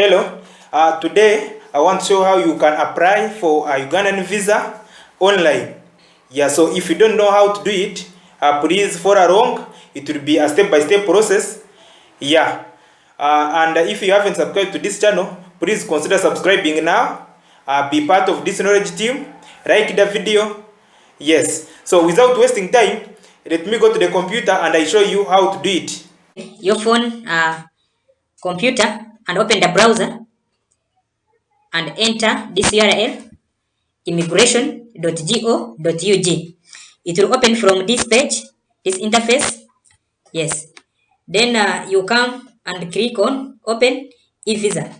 Hello, today I want to show how you can apply for a Ugandan visa online. Yeah, so if you don't know how to do it, please follow along. It will be a step-by-step process. Yeah, and if you haven't subscribed to this channel, please consider subscribing now. Be part of this knowledge team. Like the video. Yes, so without wasting time, let me go to the computer and I show you how to do it. Your phone, computer, and open the browser and enter this URL, immigration.go.ug. It will open from this page, this interface. Yes. Then you come and click on open e-visa.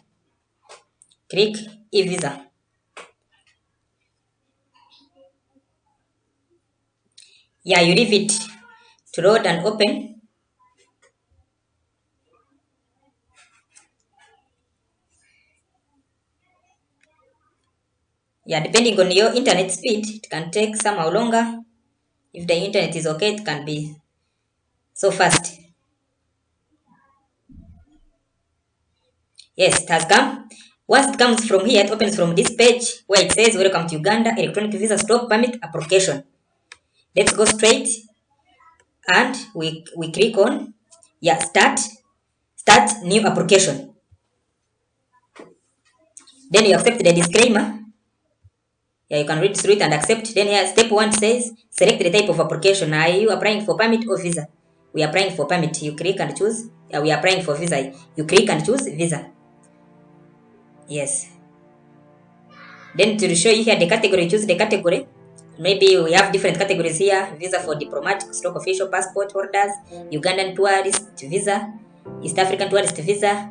Click e-visa. Yeah, you leave it to load and open. Yeah, depending on your internet speed, it can take somehow longer. If the internet is okay, it can be so fast. Yes, it has come. Once it comes from here, it opens from this page where it says welcome to Uganda electronic visa stop permit application. Let's go straight and we click on start new application. Then you accept the disclaimer. Yeah, you can read through it and accept. Then here step 1 says select the type of application. Are you applying for permit or visa? We are applying for permit. You click and choose. We are applying for visa. You click and choose visa. Yes. Then to show you here the category, choose the category. Maybe we have different categories here: visa for diplomatic, stock official, passport holders, Ugandan tourist visa, East African tourist visa,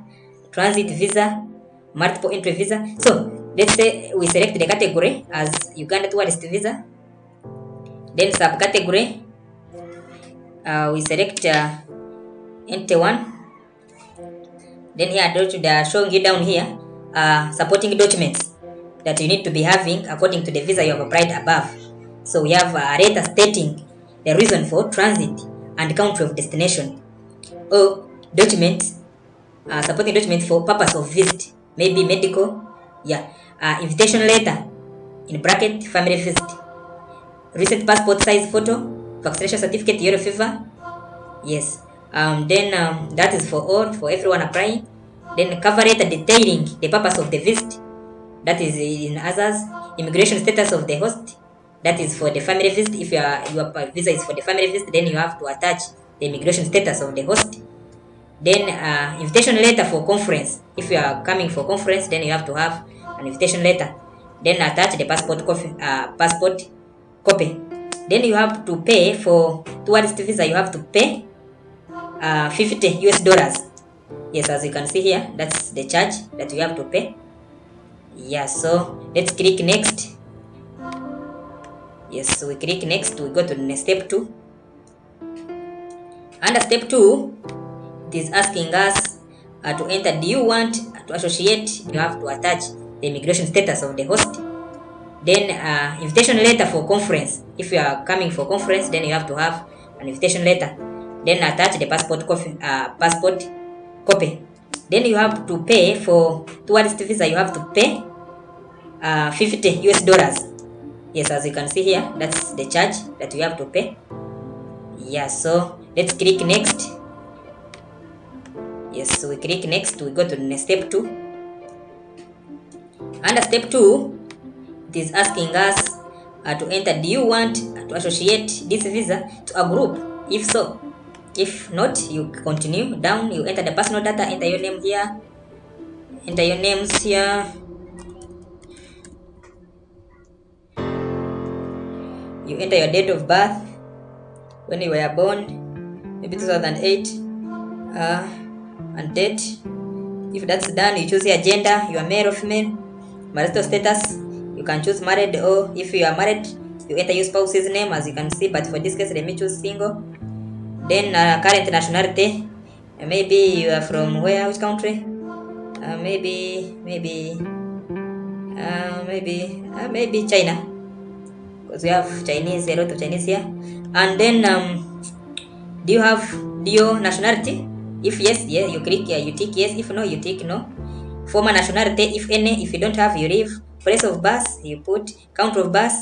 transit visa, multiple entry visa. So let's say we select the category as Uganda tourist visa. Then subcategory, we select enter one. Then here they are showing you down here supporting documents that you need to be having according to the visa you have applied above. So we have a letter stating the reason for transit and country of destination, or documents, supporting documents for purpose of visit, maybe medical, invitation letter, in bracket family visit, recent passport size photo, vaccination certificate, yellow fever. Yes. That is for all, for everyone applying. Then cover letter detailing the purpose of the visit. That is in others. Immigration status of the host. That is for the family visit. If your visa is for the family visit, then you have to attach the immigration status of the host. Then invitation letter for conference. If you are coming for conference, then you have to have an invitation letter. Then attach the passport copy. Then you have to pay for tourist visa. You have to pay $50 US. Yes, as you can see here, that's the charge that you have to pay. Yeah, so let's click next. Yes, so we click next. We go to the step 2. Under step 2, it is asking us to enter. Do you want to associate? You have to attach the immigration status of the host. Then invitation letter for conference. If you are coming for conference, then you have to have an invitation letter. Then attach the passport copy. Then you have to pay for tourist visa. You have to pay $50 US. Yes, as you can see here, that's the charge that you have to pay. Yeah, so let's click next. Yes, so we click next. We go to the step 2. Under step 2, it is asking us to enter. Do you want to associate this visa to a group? If so. If not, you continue down. You enter the personal data. Enter your name here. Enter your names here. You enter your date of birth, when you were born, maybe 2008, and date. If that's done, you choose your gender. You are male or female. Marital status, you can choose married, or if you are married, you enter your spouse's name, as you can see. But for this case, let me choose single. Then current nationality, maybe you are from where, which country? Maybe China, because we have Chinese, a lot of Chinese here. And then do you have dual nationality? If yes, yeah, you click you tick yes. If no, you tick no. Former nationality, if any. If you don't have, you leave. Place of birth, you put. Count of birth,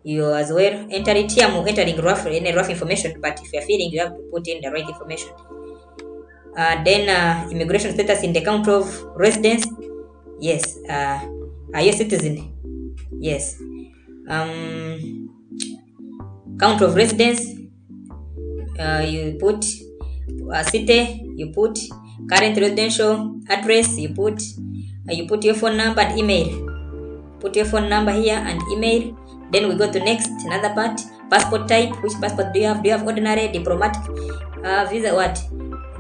you as well enter it. Here I'm entering any rough information, but if you're feeling, you have to put in the right information. Then immigration status in the country of residence. Yes. Are you a citizen? Yes. Country of residence, you put city, you put current residential address, you put your phone number and email. Put your phone number here and email. Then we go to next, another part. Passport type. Which passport do you have? Do you have ordinary, diplomatic, visa? What?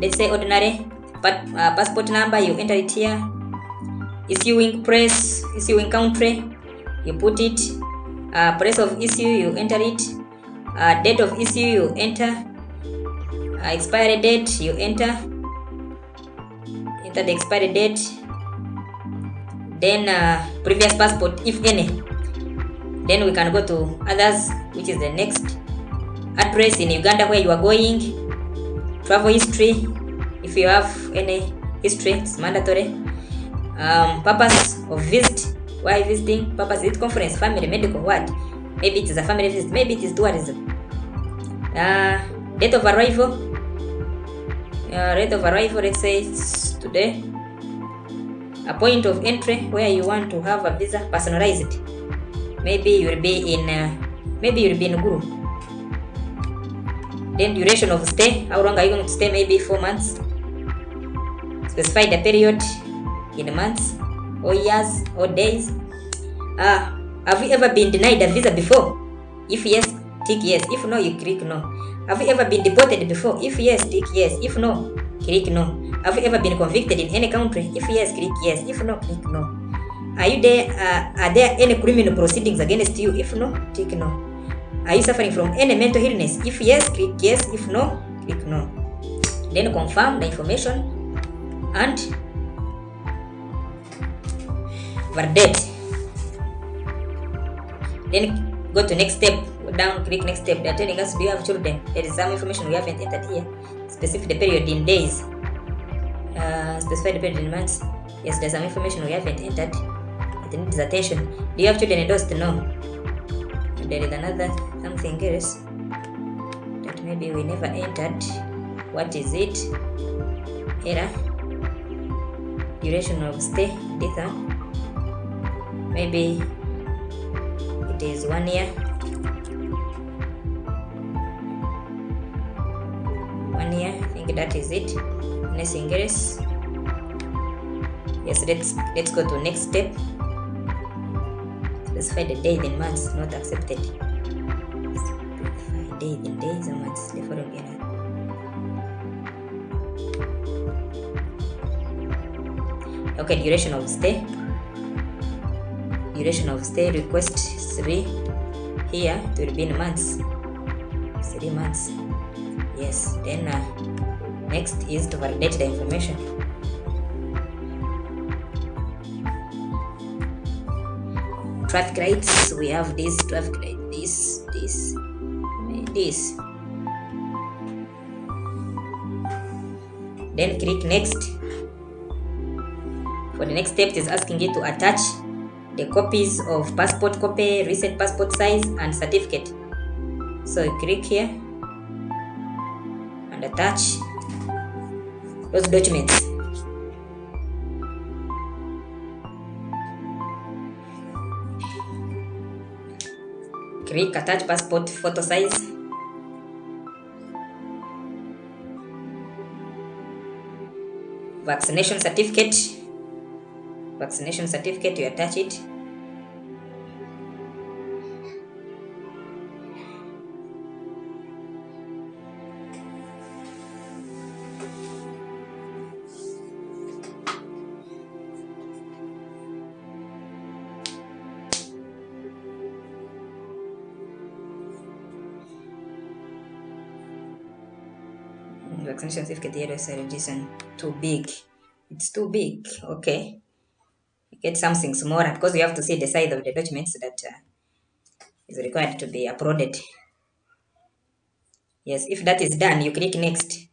Let's say ordinary. But passport number, you enter it here. Issuing place, issuing country, you put it. Place of issue, you enter it. Date of issue, you enter. Expiry date, you enter the expiry date. Then previous passport, if any. Then we can go to others, which is the next. Address in Uganda where you are going. Travel history, if you have any history, it's mandatory. Purpose of visit, why visiting? Purpose, is it conference, family, medical, what? Maybe it is a family visit, maybe it is tourism. Date of arrival, let's say it's today. A point of entry where you want to have a visa, personalized. Maybe you will be in Guru. Then duration of stay, how long are you going to stay? Maybe 4 months. Specify the period in months or years or days. Have you ever been denied a visa before? If yes, tick yes. If no, you click no. Have you ever been deported before? If yes, tick yes. If no, click no. Have you ever been convicted in any country? If yes, click yes. If no, click no. Are there any criminal proceedings against you? If no, tick no. Are you suffering from any mental illness? If yes, click yes. If no, click no. Then confirm the information and validate. Then go to next step. Go down, click next step. They are telling us, do you have children? There is some information we haven't entered here. Specify the period in days. Specify the period in months. Yes, there's some information we haven't entered. It needs attention. Do you have children endorsed? No. And there is another something else that maybe we never entered. What is it? Error. Duration of stay. This one. Maybe it is 1 year. 1 year. I think that is it. Anything else? Yes, let's go to next step. Specify the days and months not accepted. Specify days and months. The following. Okay, duration of stay. Duration of stay request 3. Here it will be in months. 3 months. Yes. Then next is to validate the information. Traffic lights, we have this traffic light, this. Then click next. For the next step, it is asking you to attach the copies of passport copy, recent passport size, and certificate. So you click here and attach those documents. Click attach passport photo size. Vaccination certificate. You attach it. Vaccination certificate here is edition too big. It's too big. Okay. Get something smaller because you have to see the size of the documents that is required to be uploaded. Yes, if that is done, you click next.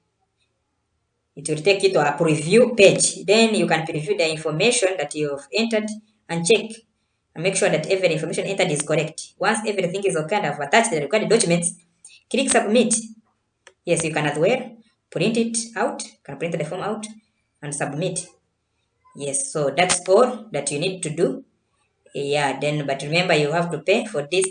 It will take you to a preview page. Then you can preview the information that you've entered and check and make sure that every information entered is correct. Once everything is okay and I've attached the required documents, click submit. Yes, you can as well print it out. You can print the form out and submit. Yes, so that's all that you need to do. Yeah, then but remember you have to pay for this.